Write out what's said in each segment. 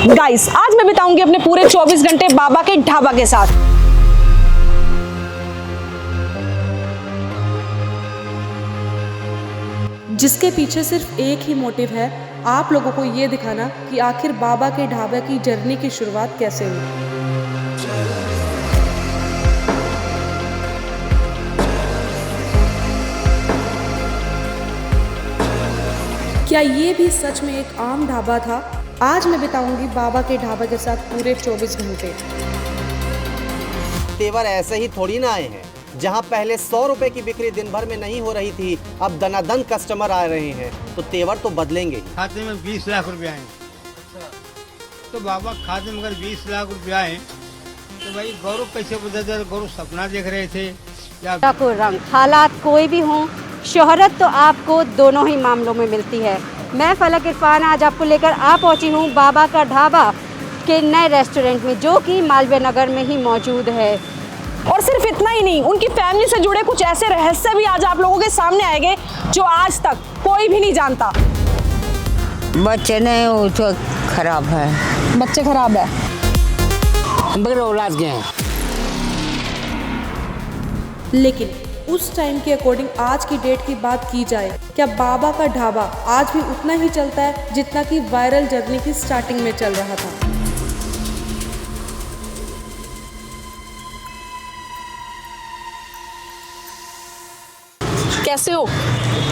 Guys, आज मैं बिताऊंगी अपने पूरे 24 घंटे बाबा के ढाबा के साथ। जिसके पीछे सिर्फ एक ही मोटिव है, आप लोगों को ये दिखाना कि आखिर बाबा के ढाबा की जर्नी की शुरुआत कैसे हुई। क्या ये भी सच में एक आम ढाबा था? आज मैं बिताऊंगी बाबा के ढाबा के साथ पूरे 24 घंटे। तेवर ऐसे ही थोड़ी ना आए हैं। जहां पहले 100 रुपए की बिक्री दिन भर में नहीं हो रही थी, अब दनादन कस्टमर आ रहे हैं, तो तेवर तो बदलेंगे ही। खाते में 20 लाख रुपए आए तो बाबा खाते में अगर 20 लाख रुपए आए तो भाई गौरव कैसे बदल? गौरव सपना देख रहे थे या को रंग हालात कोई भी हों, शोहरत तो आपको दोनों ही मामलों में मिलती है। मैं फलक इरफान आज आपको लेकर आ पहुंची हूं बाबा का ढाबा के नए रेस्टोरेंट में, जो कि मालवीय नगर में ही मौजूद है। और सिर्फ इतना ही नहीं, उनकी फैमिली से जुड़े कुछ ऐसे रहस्य भी आज आप लोगों के सामने आएंगे जो आज तक कोई भी नहीं जानता। बच्चे नहीं, वो तो खराब है। बच्चे खराब है, बगैर औलाद के हैं। लेकिन उस टाइम के अकॉर्डिंग आज की डेट की बात की जाए, क्या बाबा का ढाबा आज भी उतना ही चलता है जितना कि वायरल जर्नी की स्टार्टिंग में चल रहा था? कैसे हो?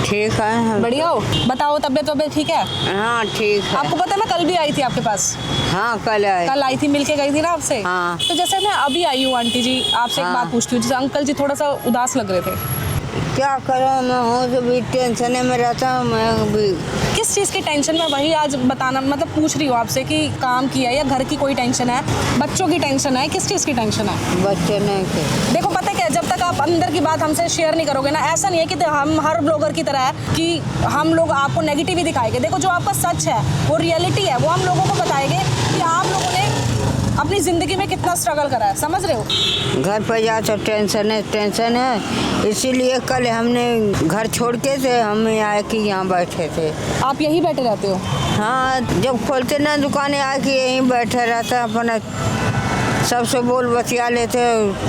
ठीक है, बढ़िया हो? बताओ, तबीयत ठीक है? हाँ ठीक है। आपको पता है मैं कल भी आई थी आपके पास। हाँ कल आए। कल आई थी, मिलके गई थी ना आपसे। हाँ। तो जैसे मैं अभी आई हूँ आंटी जी, आपसे एक बात पूछती हूँ। जैसे अंकल जी थोड़ा सा उदास लग रहे थे। क्या करूँ, मैं हूँ तो भी टेंशन में रहता हूँ। मैं भी किस चीज़ की टेंशन में? वही आज बताना, मतलब पूछ रही हूँ आपसे कि काम किया या घर की कोई टेंशन है, बच्चों की टेंशन है, किस चीज़ की टेंशन है? बच्चे नहीं थे। देखो पता है क्या, जब तक आप अंदर की बात हमसे शेयर नहीं करोगे ना, ऐसा नहीं है कि हम हर ब्लॉगर की तरह है कि हम लोग आपको नेगेटिव ही दिखाएंगे। देखो जो आपका सच है, वो रियलिटी है, वो हम लोगों को बताएंगे कि आप लोगों ने अपनी ज़िंदगी में कितना स्ट्रगल करा है। समझ रहे हो? घर पर जा तो टेंशन है, इसीलिए कल हमने घर छोड़ के थे, हम आए कि यहाँ बैठे थे। आप यहीं बैठे रहते हो? हाँ, जब खोलते ना दुकानें आके यहीं बैठे रहता, अपना सबसे बोल बतिया लेते।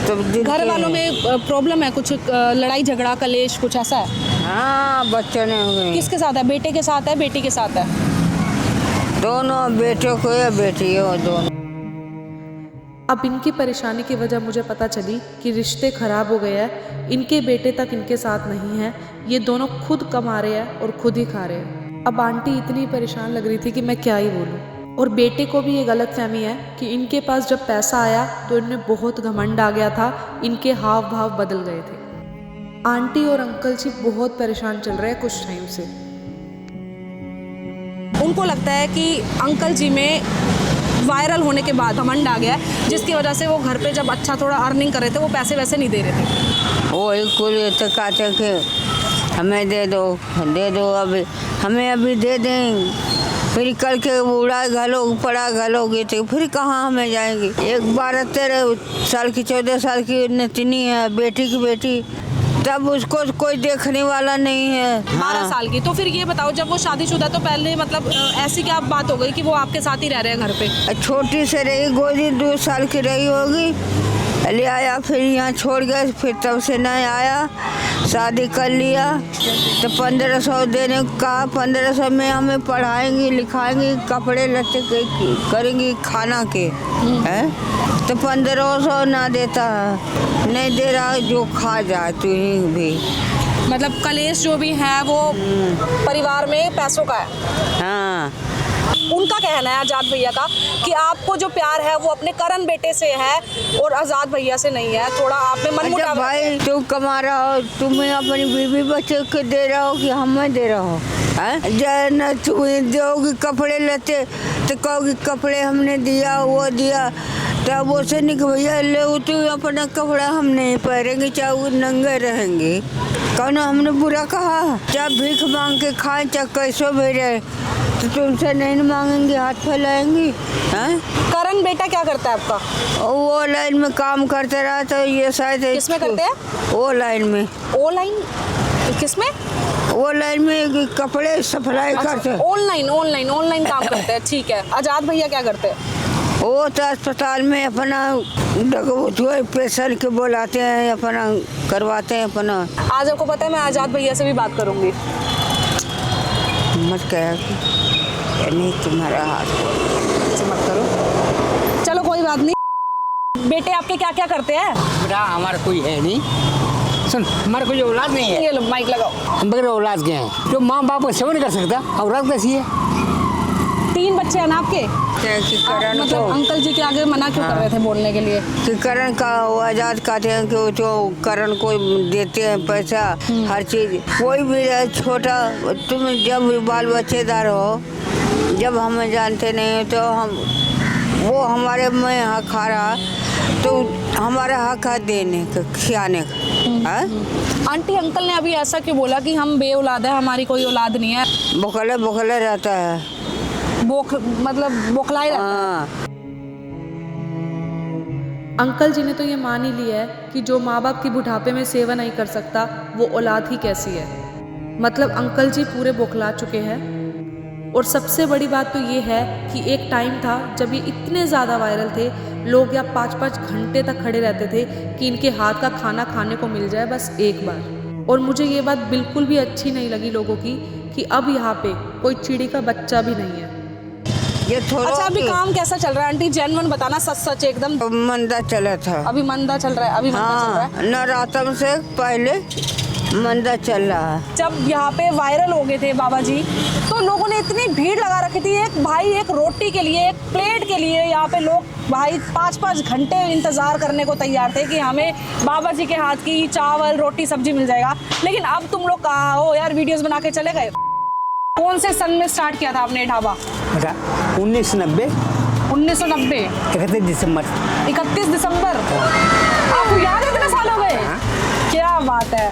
तो घर वालों में प्रॉब्लम है कुछ, लड़ाई झगड़ा कलेश कुछ ऐसा है? हाँ, बच्चों ने हो गए। किसके साथ है? बेटे के साथ है, बेटी के साथ है? दोनों, बेटे को या बेटी हो, दोनों। अब इनकी परेशानी की वजह मुझे पता चली कि रिश्ते खराब हो गए हैं, इनके बेटे तक इनके साथ नहीं है, ये दोनों खुद कमा रहे हैं और खुद ही खा रहे हैं। अब आंटी इतनी परेशान लग रही थी कि मैं क्या ही बोलूं। और बेटे को भी ये गलतफहमी है कि इनके पास जब पैसा आया तो इनमें बहुत घमंड आ गया था, इनके हाव भाव बदल गए थे। आंटी और अंकल जी बहुत परेशान चल रहे हैं कुछ टाइम से। उनको लगता है कि अंकल जी में वायरल होने के बाद घमंड आ गया, जिसकी वजह से वो घर पे जब अच्छा थोड़ा अर्निंग कर रहे थे, वो पैसे वैसे नहीं दे रहे थे। वही कुल तो कहते कि हमें दे दो, अभी हमें अभी दे दें, फिर कल के उड़ा घलोगे, पड़ा घलोगे तो फिर कहाँ हमें जाएंगे। एक 12-13 साल की, 14 साल की नतनी है, बेटी की बेटी, तब उसको कोई देखने वाला नहीं है। 12 साल की। तो फिर ये बताओ, जब वो शादीशुदा, तो पहले मतलब ऐसी क्या बात हो गई कि वो आपके साथ ही रह रहे हैं घर पे? छोटी से रही, गोदी 2 साल की रही होगी, ले आया, फिर यहाँ छोड़ गया, फिर तब से नहीं आया, शादी कर लिया। तो 1500 देने का, 1500 में हमें पढ़ाएंगी, लिखाएंगी, कपड़े लत्ते करेंगी, खाना के हैं, तो 1500 ना देता है, नहीं दे रहा, जो खा जा तू ही भी। मतलब कलेश जो भी है वो परिवार में पैसों का है। हाँ, उनका कहना है आजाद भैया का कि आपको जो प्यार है वो अपने करण बेटे से है और आजाद भैया से नहीं है। थोड़ा आप में मनमुटाव। भाई तुम कमा रहा हो, तुम्हें अपनी बीवी बच्चे को दे रहा हो कि हमें दे रहा हो? न तुम्हें दोगी कपड़े लेते तो कहोगी कपड़े हमने दिया, वो दिया, तब वो से नहीं कि भैया ले तू अपना कपड़ा हम नहीं पहनेंगे, चाहे वो नंगे रहेंगे। कौन हमने बुरा कहा? चाहे भीख मांग के खाएं, चाहे कैसो भी रहे, तो तुमसे नहीं मांगेंगे, हाथ फैलाएंगी। करण बेटा क्या करता है आपका? वो लाइन में काम करते रहा, तो ये शायद किसमें करते हैं? वो लाइन में। ओ लाइन किसमें? वो लाइन में कपड़े सप्लाई करते। ऑनलाइन काम करते हैं, ठीक है। आजाद भैया क्या करते हैं? वो तो अस्पताल में अपना पेशेंट के बुलाते हैं, अपना करवाते हैं अपना। आज आपको पता है मैं आजाद भैया से भी बात करूंगी। मत कह नहीं, तुम्हारा हाथ ऐसे मत करो, चलो कोई बात नहीं। बेटे आपके क्या क्या करते हैं? बेटा हमारा कोई है नहीं, सुन हमारा कोई औलाद नहीं है। ये लो माइक लगाओ। हम बगैर औलाद के हैं, जो माँ बाप का सेवा नहीं कर सकता, औलाद कैसी है? 3 बच्चे हैं ना आपके? करण मतलब को अंकल जी के आगे मना क्यों कर रहे थे बोलने के लिए? कि करण का वो आजाद कहते हैं कि वो जो करण को देते हैं पैसा हर चीज। कोई भी है छोटा, तुम जब बाल बच्चेदार हो, जब हमें जानते नहीं हो तो हम वो हमारे में हक खा रहा तो हमारा हक है देने का, खिलाने का। आंटी अंकल ने अभी ऐसा क्यों बोला कि हम बे औलाद है, हमारी कोई औलाद नहीं है? बखले बखले रहता है, मतलब बौखलाए रहता है। हाँ। अंकल जी ने तो ये मान ही लिया है कि जो माँ बाप की बुढ़ापे में सेवा नहीं कर सकता वो औलाद ही कैसी है। मतलब अंकल जी पूरे बौखला चुके हैं। और सबसे बड़ी बात तो ये है कि एक टाइम था जब ये इतने ज़्यादा वायरल थे, लोग यहाँ 5-5 घंटे तक खड़े रहते थे कि इनके हाथ का खाना खाने को मिल जाए बस एक बार। और मुझे ये बात बिल्कुल भी अच्छी नहीं लगी लोगों की कि अब यहाँ पे कोई चिड़ी का बच्चा भी नहीं है। ये थोड़ा अच्छा अभी काम कैसा चल रहा है आंटी? जेन्युइन बताना, सच सच एकदम। मंदा चला था, अभी मंदा चल रहा है? अभी मंदा चल रहा है। हाँ, नवरात्र से पहले मंदा चल रहा है। जब यहाँ पे वायरल हो गए थे बाबा जी तो लोगों ने इतनी भीड़ लगा रखी थी। एक भाई एक रोटी के लिए, एक प्लेट के लिए यहाँ पे लोग भाई 5-5 घंटे इंतजार करने को तैयार थे कि हमें बाबा जी के हाथ की चावल रोटी सब्जी मिल जाएगा। लेकिन अब तुम लोग कहाँ हो यार? वीडियोस बना के चले गए। कौन से सन में स्टार्ट किया था आपने ढाबा? बेटा 1990 1990 31 दिसंबर। 31 दिसंबर। आपको याद है इतने साल हो गए? क्या बात है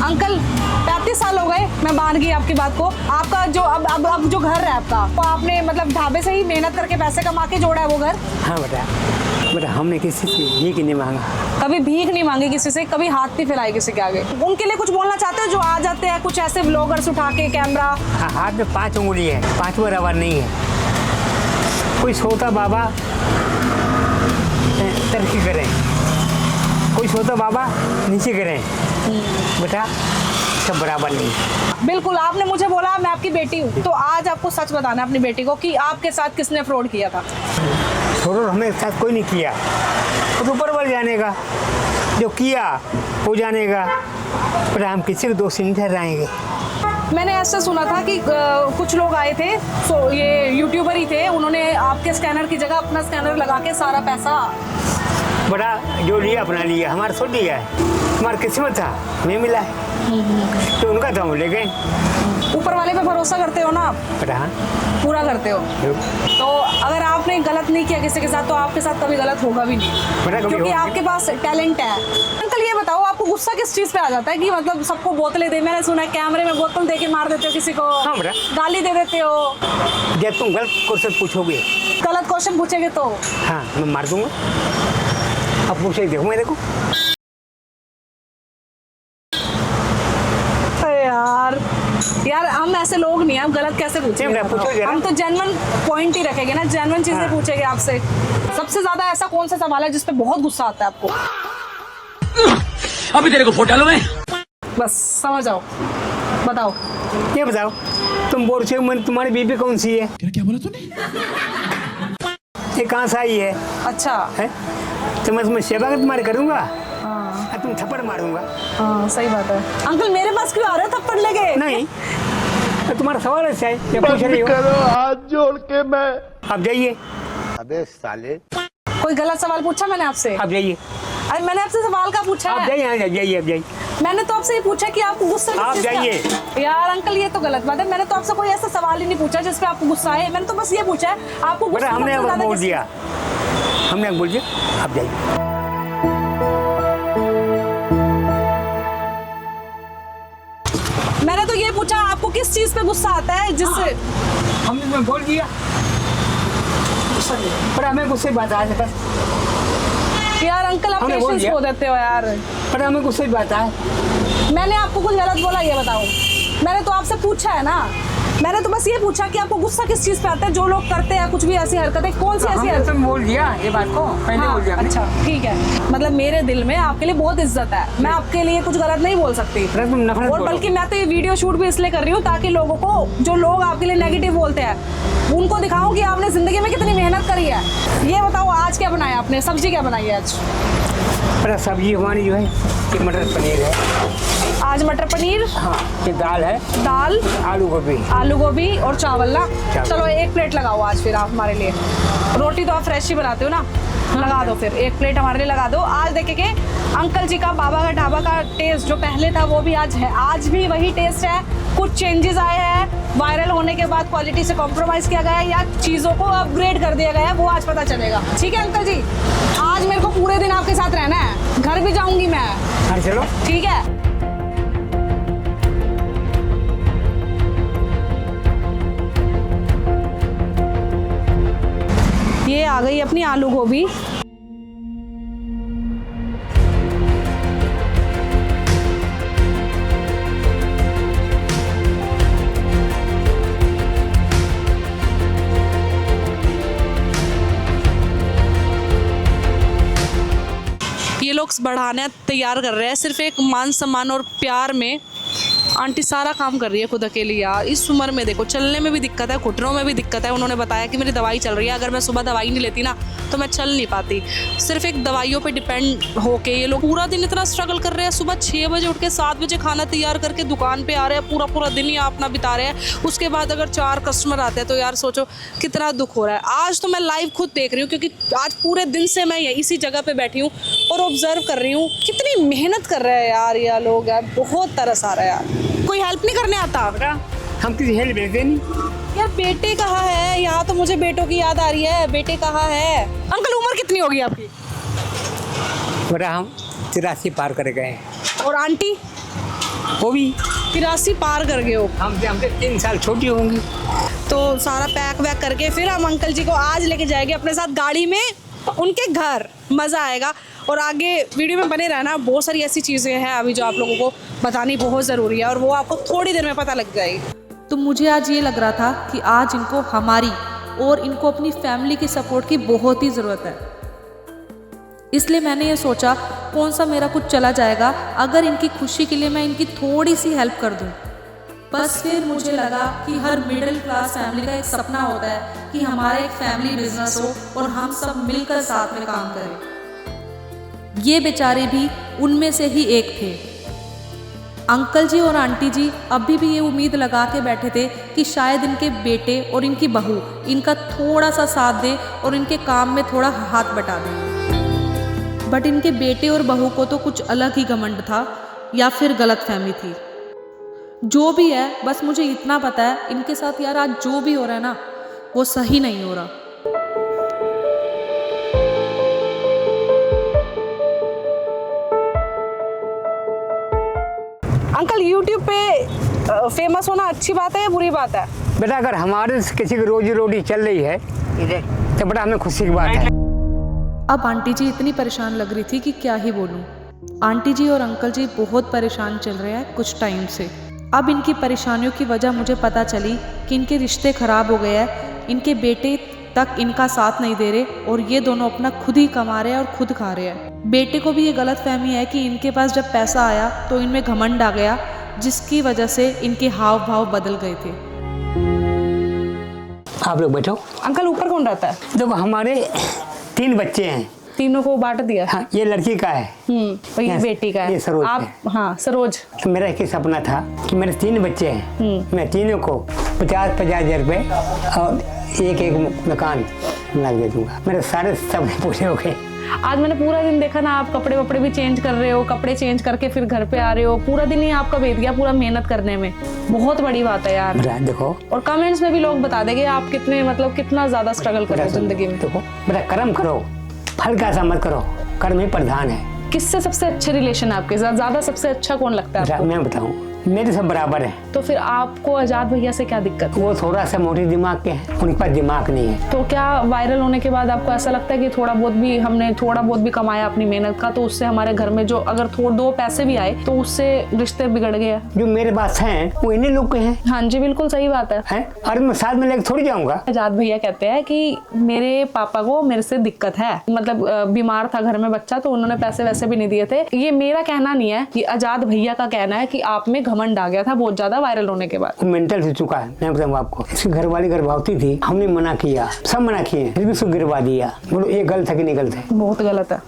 अंकल, 35 साल हो गए। मैं मान गई आपकी बात को। आपका जो अब जो घर है आपका, तो आपने मतलब ढाबे से ही मेहनत करके पैसे कमा के जोड़ा है वो घर? हाँ बेटा हमने किसी से भीख नहीं मांगा। कभी भीख नहीं मांगी किसी से, कभी हाथ नहीं फैलाई किसी के आगे। उनके लिए कुछ बोलना चाहते हो जो आ जाते हैं कुछ ऐसे व्लॉगर्स उठा के कैमरा? हाँ, हाथ में 5 उंगली है, 5वां रबर नहीं है। कोई सोता बाबा तरक्की करें, कोई सोता बाबा नीचे करें, बेटा सब बराबर नहीं है। बिल्कुल, आपने मुझे बोला मैं आपकी बेटी हूँ, तो आज आपको सच बताना है अपनी बेटी को कि आपके साथ किसने फ्रॉड किया था। फ्रॉड हमें साथ कोई नहीं किया, तो ऊपर वाले जाने का, जो किया वो जानेगा, पर हम किसी को दोषी नहीं ठहराएंगे। मैंने ऐसा सुना था कि कुछ लोग आए थे, तो ये यूट्यूबर ही थे, उन्होंने आपके स्कैनर की जगह अपना स्कैनर लगा के सारा पैसा बड़ा जो लिया अपना लिया, हमारा छोड़ दिया है। हमारा किस्मत था हमें मिला है, तो उनका था वो ले गए। ऊपर वाले पे भरोसा करते हो ना आप? बेटा पूरा करते हो। तो अगर आपने गलत नहीं किया किसी के साथ तो आपके साथ कभी गलत होगा भी नहीं, क्योंकि आपके पास टैलेंट है। अंकल ये बताओ, आपको गुस्सा किस चीज़ पे आ जाता है कि मतलब सबको बोतलें दे? मैंने सुना है कैमरे में बोतल दे के मार देते हो किसी को। हाँ बेटा। गाली दे देते हो। जब तुम गलत क्वेश्चन पूछोगे, गलत क्वेश्चन पूछेंगे तो हाँ मैं मार दूंगा। अब पूछे देखो मैं देखो। यार हम ऐसे लोग नहीं हैं, हम गलत कैसे पूछेंगे? हम तो जेन्युइन पॉइंट ही रखेंगे ना, जेन्युइन चीजें पूछेंगे आपसे। सबसे ज्यादा ऐसा कौन सा सवाल है जिस पे बहुत गुस्सा आता है आपको? अभी तेरे को फोटो डालो मैं। बस समझ आओ, बताओ। ये बताओ, तुम बोल रहे हो तुम्हारी बीबी कौन सी है? क्या बोला तूने? ये कहाँ से आई है? अच्छा है तो मैं तुम्हें सेवा कर तुम्हारे करूँगा, हाँ तुम थप्पड़ मारूंगा। हाँ सही बात है। अंकल मेरे पास क्यों आ रहे हो थप्पड़ लेके? नहीं तो तुम्हारा सवाल ऐसा है, क्या पूछ रही हो? हाथ जोड़ के मैं। आप जाइए। अबे साले, कोई गलत सवाल पूछा मैंने आपसे? आप जाइए। अरे मैंने आपसे सवाल का पूछा आप है। जाइए, हाँ जाइए, आप जाइए। मैंने तो आपसे ये पूछा कि आपको गुस्सा किस आप चीज़ का? जाइए। यार अंकल ये तो गलत बात है। मैंने तो आपसे कोई ऐसा सवाल ही नहीं पूछा जिसपे आपको गुस्सा है। मैंने तो बस ये पूछा है आपको गुस्सा हमने सबसे ज्यादा बोल किस- दिया, हमने बोल दिया, आप जाइए। मैंने तो ये पूछा आपको किस चीज पे गुस्सा आता है जिससे हमने बोल दिया, पर हमें गुस्से बात आए बस। यार अंकल आप हमने बोल पेशेंस दिया। खो देते हो यार। पर हमें गुस्से बात आए। मैंने आपको कुछ गलत बोला ये बताओ? मैंने तो आपसे पूछा है ना, मैंने तो बस ये पूछा कि आपको गुस्सा किस चीज पे आता है, जो लोग करते हैं कुछ भी ऐसी हरकतें, कौन सी ऐसी हरकत? बोल दिया ये बात को पहले बोल दिया। अच्छा ठीक है, मतलब मेरे दिल में आपके लिए बहुत इज्जत है, मैं आपके लिए कुछ गलत नहीं बोल सकती, तुम नफरत और बल्कि मैं तो ये वीडियो शूट भी इसलिए कर रही हूँ ताकि लोगों को, जो लोग आपके लिए नेगेटिव बोलते हैं, उनको दिखाऊं कि आपने जिंदगी में कितनी मेहनत करी है। ये बताओ आज क्या बनाया आपने, सब्जी क्या बनाई है आज? सब्जी हमारी जो है ये मटर पनीर है। आज मटर पनीर, हाँ ये दाल है, दाल, आलू गोभी और चावल ना। चलो एक प्लेट लगाओ आज फिर आप हमारे लिए। रोटी तो आप फ्रेश ही बनाते हो ना, लगा दो फिर एक प्लेट हमारे लिए लगा दो। आज देखेंगे अंकल जी का बाबा का ढाबा का टेस्ट जो पहले था वो भी आज है, आज भी वही टेस्ट है, कुछ चेंजेस आए हैं, वायरल होने के बाद क्वालिटी से कॉम्प्रोमाइज़ किया गया है या चीज़ों को अपग्रेड कर दिया गया है, वो आज पता चलेगा। ठीक है अंकल जी, आज मेरे को पूरे दिन आपके साथ रहना है, घर भी जाऊंगी मैं। हाँ चलो ठीक है। ये आ गई अपनी आलू गोभी, ये लोग बढ़ाने तैयार कर रहे हैं सिर्फ एक मान सम्मान और प्यार में। आंटी सारा काम कर रही है खुद अकेली यार, इस उम्र में देखो, चलने में भी दिक्कत है, घुटनों में भी दिक्कत है। उन्होंने बताया कि मेरी दवाई चल रही है, अगर मैं सुबह दवाई नहीं लेती ना तो मैं चल नहीं पाती। सिर्फ एक दवाइयों पे डिपेंड होके ये लोग पूरा दिन इतना स्ट्रगल कर रहे हैं। सुबह 6 बजे उठ के 7 बजे खाना तैयार करके दुकान पे आ रहे हैं, पूरा पूरा दिन ही अपना बिता रहे हैं। उसके बाद अगर 4 कस्टमर आते हैं तो यार सोचो कितना दुख हो रहा है। आज तो मैं लाइव खुद देख रही हूँ क्योंकि आज पूरे दिन से मैं इसी जगह पे बैठी हूँ और ऑब्जर्व कर रही हूँ कितनी मेहनत कर रहे हैं यार ये लोग, यार बहुत तरस आ रहा है यार। कोई हेल्प नहीं करने आता? हम किसी हेल्प देते नहीं यार बेटे कहाँ है? यहाँ तो मुझे बेटों की याद आ रही है, बेटे कहाँ है? अंकल उम्र कितनी होगी आपकी? बेटा हम 83 पार कर गए। और आंटी? वो भी 83 पार कर गए हो। हमसे 3 साल छोटी होंगी। तो सारा पैक वैक करके फिर हम अंकल जी को आज लेके जाएंगे अपने साथ गाड़ी में उनके घर, मज़ा आएगा। और आगे वीडियो में बने रहना, बहुत सारी ऐसी चीज़ें हैं अभी जो आप लोगों को बतानी बहुत ज़रूरी है और वो आपको थोड़ी देर में पता लग जाएगी। तो मुझे आज ये लग रहा था कि आज इनको हमारी और इनको अपनी फैमिली की सपोर्ट की बहुत ही ज़रूरत है, इसलिए मैंने ये सोचा कौन सा मेरा कुछ चला जाएगा अगर इनकी खुशी के लिए मैं इनकी थोड़ी सी हेल्प कर दूँ। बस फिर मुझे लगा कि हर मिडिल क्लास फैमिली का एक सपना होता है कि हमारा एक फैमिली बिजनेस हो और हम सब मिलकर साथ में काम करें। ये बेचारे भी उनमें से ही एक थे। अंकल जी और आंटी जी अभी भी ये उम्मीद लगा के बैठे थे कि शायद इनके बेटे और इनकी बहू इनका थोड़ा सा साथ दे और इनके काम में थोड़ा हाथ बटा दे। बट इनके बेटे और बहू को तो कुछ अलग ही घमंड था या फिर गलतफहमी थी। जो भी है, बस मुझे इतना पता है इनके साथ यार आज जो भी हो रहा है ना वो सही नहीं हो रहा। अंकल YouTube पे फेमस होना अच्छी बात है या बुरी बात है? बेटा अगर हमारे से किसी की रोजी रोटी चल रही है तो बड़ा हमें खुशी की बात है। अब आंटी जी इतनी परेशान लग रही थी कि क्या ही बोलूं। आंटी जी और अंकल जी बहुत परेशान चल रहे हैं कुछ टाइम से। अब इनकी परेशानियों की वजह मुझे पता चली कि इनके रिश्ते ख़राब हो गए हैं, इनके बेटे तक इनका साथ नहीं दे रहे और ये दोनों अपना खुद ही कमा रहे हैं और खुद खा रहे हैं। बेटे को भी ये गलतफहमी है कि इनके पास जब पैसा आया तो इनमें घमंड आ गया, जिसकी वजह से इनके हाव भाव बदल गए थे। आप लोग बैठो। अंकल ऊपर कौन रहता है? देखो हमारे 3 बच्चे हैं। तीनों को बांट दिया? हाँ ये लड़की का है, और ये बेटी का है। ये सरोज आप है। हाँ सरोज। तो मेरा एक ही सपना था कि मेरे 3 बच्चे हैं, मैं तीनों को 50-50 हज़ार रुपये और एक मकान बना दे दूंगा। मेरे सारे सपने पूरे हो गए। आज मैंने पूरा दिन देखा ना, आप कपड़े वपड़े भी चेंज कर रहे हो, कपड़े चेंज करके फिर घर पे आ रहे हो, पूरा दिन ही आपका बीत गया पूरा मेहनत करने में। बहुत बड़ी बात है यार। देखो और कमेंट्स में भी लोग बता देंगे आप कितने मतलब कितना ज्यादा स्ट्रगल कर रहे हो जिंदगी में। देखो बेटा कर्म करो, फल का ऐसा मत करो, कर्म ही प्रधान है। किससे सबसे अच्छे रिलेशन है आपके साथ? ज्यादा सबसे अच्छा कौन लगता है आपको? मैं बताऊं, मेरे सब बराबर है। तो फिर आपको आजाद भैया से क्या दिक्कत है? वो थोड़ा सा मोटे दिमाग के हैं, उनके पास दिमाग नहीं है। तो क्या वायरल होने के बाद आपको ऐसा लगता है कि थोड़ा बहुत भी कमाया अपनी मेहनत का, तो उससे हमारे घर में जो अगर थोड़े 2 पैसे भी आए तो उससे रिश्ते बिगड़ गए? जो मेरे पास हैं वो इन्हीं लोग के हैं। हाँ जी, बिल्कुल सही बात है। और मैं साथ में लेकर थोड़ी जाऊंगा। आजाद भैया कहते हैं कि मेरे पापा को मेरे से दिक्कत है, मतलब बीमार था घर में बच्चा, तो उन्होंने पैसे वैसे भी नहीं दिए थे। ये मेरा कहना नहीं है, ये आजाद भैया का कहना है कि आप में घमंड आ गया था बहुत ज्यादा वायरल होने के बाद। मेंटल हो चुका है, मैं बताऊँ आपको। इसकी घर वाली गर्भवती थी, हमने मना किया, सब मना किए, फिर भी उसको गिरवा दिया। बोलो ये गलत है कि नहीं गलत है? बहुत गलत है।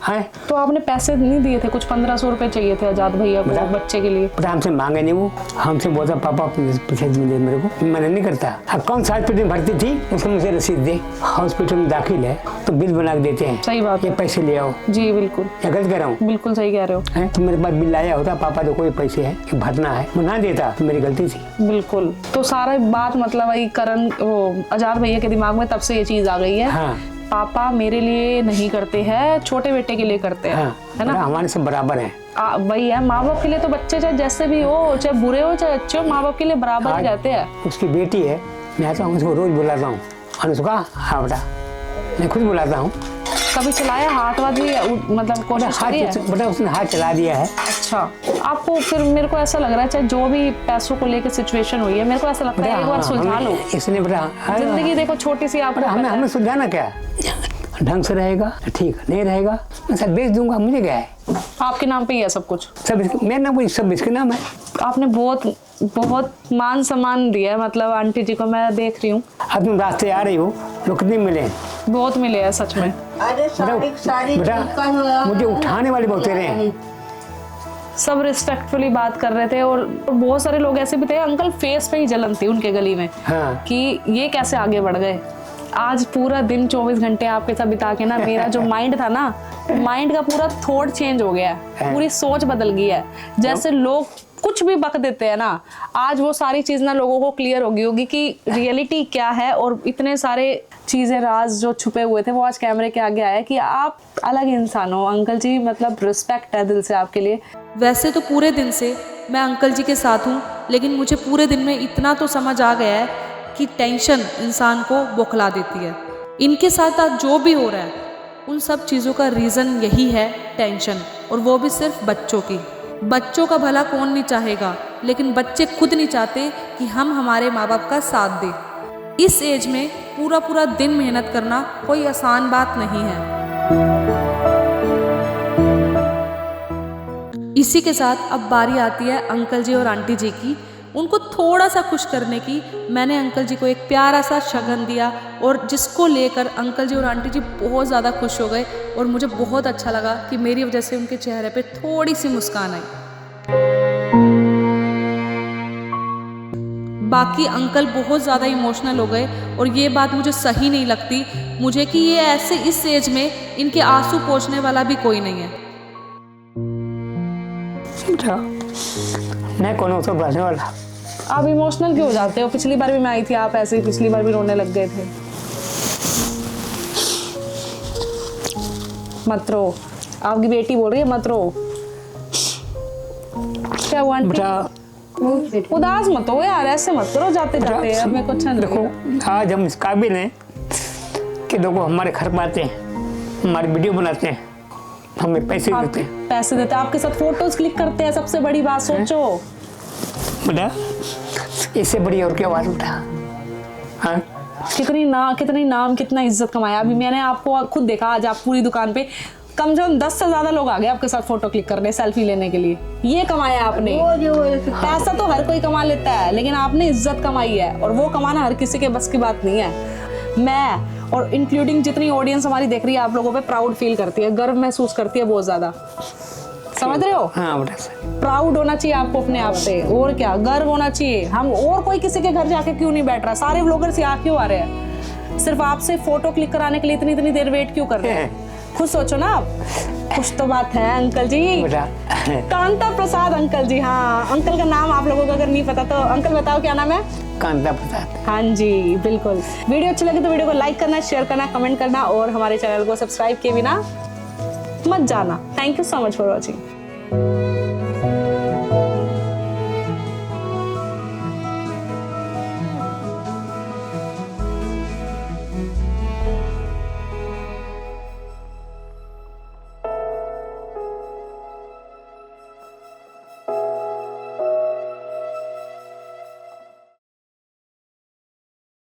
तो आपने पैसे नहीं दिए थे, कुछ 1500 रुपए चाहिए थे आजाद भैया को बच्चे के लिए। हमसे मांगे नहीं, वो हमसे बोलता पापा पैसे दे मेरे को, मैंने नहीं करता। अब कौन सा हॉस्पिटल में भर्ती थी उसको मुझे रसीद दे, हॉस्पिटल में दाखिल है तो बिल बना के देते हैं। सही बात ये है। पैसे ले आओ। जी बिल्कुल। क्या गलत कह रहा हूँ? बिल्कुल सही कह रहे हो। तो मेरे पास बिल आया होता, पापा तो कोई पैसे है कि भरना है, मैं ना देता तो मेरी गलती थी। बिल्कुल। तो सारा बात मतलब वही करण आजाद भैया के दिमाग में तब से ये चीज आ गई है। हाँ। पापा मेरे लिए नहीं करते हैं, छोटे बेटे के लिए करते हैं। हाँ। है ना? हमारे सब बराबर है। वही है, माँ बाप के लिए तो बच्चे चाहे जैसे भी हो, चाहे बुरे हो चाहे अच्छे हो, माँ बाप के लिए बराबर ही रहते हैं। उसकी बेटी है, मैं आता हूँ उसको रोज बुलाता हूँ, अनुष्का हाँ बेटा, मैं खुद बुलाता हूँ। कभी चलाया हाथ वाथ भी, मतलब कोशिश करी है? बेटा उसने हाथ चला दिया है। अच्छा, आपको फिर मेरे को ऐसा लग रहा है चाहे जो भी पैसों को लेकर सिचुएशन हुई है, मेरे को ऐसा लगता है एक बार सुलझा लो। इसलिए बेटा जिंदगी देखो छोटी सी, आप हमें सुलझाना क्या, ढंग से रहेगा ठीक, नहीं रहेगा मैं सब बेच दूंगा, मुझे क्या है। आपके नाम पे ही है सब कुछ? सब मेरे नाम कोई, सब इसके नाम है। आपने बहुत मान सम्मान दिया है, मतलब आंटी जी को मैं देख रही हूँ। अब तुम रास्ते आ रही हो, लोग कितने मिले? बहुत मिले हैं सच में। बेटा मुझे उठाने वाले बहुत रहे हैं। सब रिस्पेक्टफुली बात कर रहे थे और बहुत सारे लोग ऐसे भी थे, अंकल फेस पे ही जलन थी उनके गली में। हाँ। कि ये कैसे आगे बढ़ गए। आज पूरा दिन 24 घंटे आपके साथ बिता के ना, मेरा जो माइंड था ना, माइंड का पूरा थॉट चेंज हो गया है, पूरी सोच बदल गई है। जैसे लोग कुछ भी बक देते हैं ना, आज वो सारी चीज ना लोगों को क्लियर होगी कि रियलिटी क्या है, और इतने सारे चीजें राज जो छुपे हुए थे वो आज कैमरे के आगे आया कि आप अलग इंसान हो। अंकल जी मतलब रिस्पेक्ट है दिल से आपके लिए। वैसे तो पूरे दिन से मैं अंकल जी के साथ हूँ, लेकिन मुझे पूरे दिन में इतना तो समझ आ गया है कि टेंशन इंसान को बौखला देती है। इनके साथ आज जो भी हो रहा है उन सब चीज़ों का रीज़न यही है, टेंशन, और वो भी सिर्फ बच्चों की। बच्चों का भला कौन नहीं चाहेगा, लेकिन बच्चे खुद नहीं चाहते कि हम हमारे माँ बाप का साथ दें। इस एज में पूरा दिन मेहनत करना कोई आसान बात नहीं है। इसी के साथ अब बारी आती है अंकल जी और आंटी जी की। उनको थोड़ा सा खुश करने की मैंने अंकल जी को एक प्यारा सा शगन दिया, और जिसको लेकर अंकल जी और आंटी जी बहुत ज़्यादा खुश हो गए, और मुझे बहुत अच्छा लगा कि मेरी वजह से उनके चेहरे पे थोड़ी सी मुस्कान आई। बाकी अंकल बहुत ज़्यादा इमोशनल हो गए, और ये बात मुझे सही नहीं लगती मुझे कि ये ऐसे इस एज में इनके आंसू पोंछने वाला भी कोई नहीं है। मैं कौन हूँ तो बचने वाला। आप इमोशनल क्यों हो जाते हो? पिछली बार भी मैं आई थी, आप ऐसे ही पिछली बार भी रोने लग गए थे। मत रो, आपकी बेटी बोल रही है मत रो। क्या हुआ आंटी? उदास मत हो यार, ऐसे मत करो जाते जाते। अब मैं कुछ नहीं। देखो आज हम इस काबिल हैं कि देखो हमारे घर में आते हैं, हमारी वीडियो बनाते हैं, हमें पैसे देते हैं। पैसे देते हैं, आपके साथ फोटोज क्लिक करते हैं, सबसे बड़ी बात सोचो बेटा, इससे बड़ी और क्या बात बेटा। हाँ? कितनी नाम कितना इज्जत कमाया। अभी मैंने आपको खुद देखा, आज आप पूरी दुकान पे कम से कम 10 से ज्यादा लोग आ गए आपके साथ फोटो क्लिक करने, सेल्फी लेने के लिए। ये कमाया आपने। पैसा तो हर कोई कमा लेता है, लेकिन आपने इज्जत कमाई है, और वो कमाना हर किसी के बस की बात नहीं है। मैं और इंक्लूडिंग जितनी ऑडियंस हमारी देख रही है, आप लोगों पे प्राउड फील करती है, गर्व महसूस करती है बहुत ज्यादा। समझ रहे हो? हाँ बेटा, प्राउड होना चाहिए आपको अपने आप पे, और क्या गर्व होना चाहिए। हम और कोई किसी के घर जाके क्यों नहीं बैठ रहा? सारे व्लॉगर्स यहाँ क्यों आ रहे हैं? सिर्फ आपसे फोटो क्लिक कराने के लिए इतनी देर वेट क्यों कर रहे हैं? खुद सोचो ना आप। कुछ तो बात है अंकल जी। कांता प्रसाद अंकल जी। हाँ, अंकल का नाम आप लोगों को अगर नहीं पता तो अंकल बताओ क्या नाम है? कांता प्रसाद। हाँ जी बिल्कुल। वीडियो अच्छी लगी तो वीडियो को लाइक करना, शेयर करना, कमेंट करना, और हमारे चैनल को सब्सक्राइब किए बिना मत जाना। Thank you so much for watching.